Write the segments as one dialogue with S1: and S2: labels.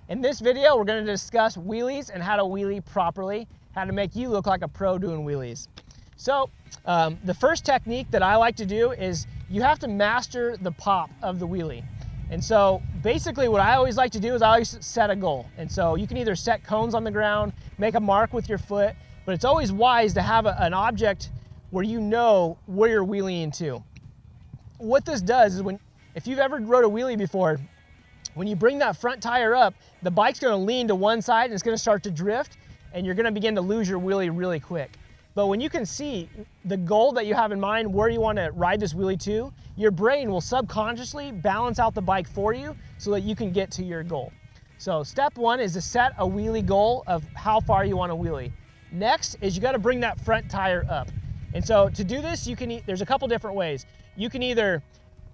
S1: In this video, we're going to discuss wheelies and how to wheelie properly, how to make you look like a pro doing wheelies. So the first technique that I like to do is you have to master the pop of the wheelie. And so basically what I always like to do is I always set a goal. And so you can either set cones on the ground, make a mark with your foot, but it's always wise to have an object where you know where you're wheeling to. What this does is if you've ever rode a wheelie before, when you bring that front tire up, the bike's gonna lean to one side and it's gonna start to drift and you're gonna begin to lose your wheelie really quick. But when you can see the goal that you have in mind, where you wanna ride this wheelie to, your brain will subconsciously balance out the bike for you so that you can get to your goal. So step one is to set a wheelie goal of how far you wanna wheelie. Next is you gotta bring that front tire up. And so to do this, there's a couple different ways. You can either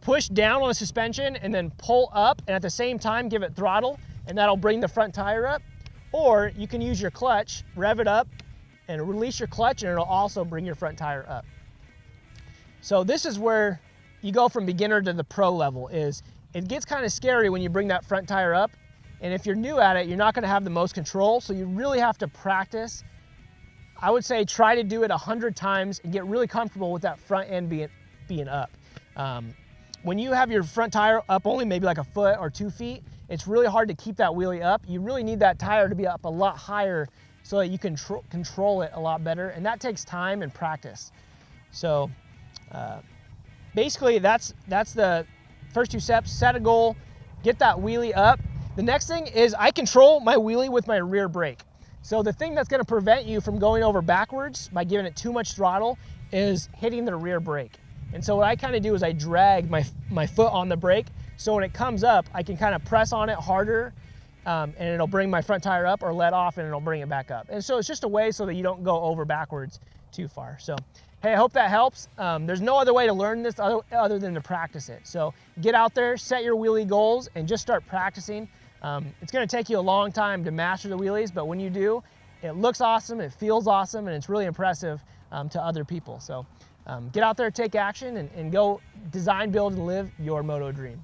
S1: push down on the suspension and then pull up and at the same time give it throttle, and that'll bring the front tire up. Or you can use your clutch, rev it up and release your clutch, and it'll also bring your front tire up. So this is where you go from beginner to the pro level. It gets kind of scary when you bring that front tire up, and if you're new at it, you're not gonna have the most control, so you really have to practice. I would say try to do it 100 times and get really comfortable with that front end being up. When you have your front tire up only maybe like a foot or 2 feet, it's really hard to keep that wheelie up. You really need that tire to be up a lot higher so that you can control it a lot better, and that takes time and practice. So basically that's the first two steps. Set a goal, get that wheelie up. The next thing is I control my wheelie with my rear brake. So the thing that's gonna prevent you from going over backwards by giving it too much throttle is hitting the rear brake. And so what I kind of do is I drag my foot on the brake, so when it comes up, I can kind of press on it harder, and it'll bring my front tire up, or let off and it'll bring it back up. And so it's just a way so that you don't go over backwards too far. So, hey, I hope that helps. There's no other way to learn this other than to practice it. So get out there, set your wheelie goals, and just start practicing. It's gonna take you a long time to master the wheelies, but when you do, it looks awesome, it feels awesome, and it's really impressive to other people. So get out there, take action, and go design, build, and live your moto dream.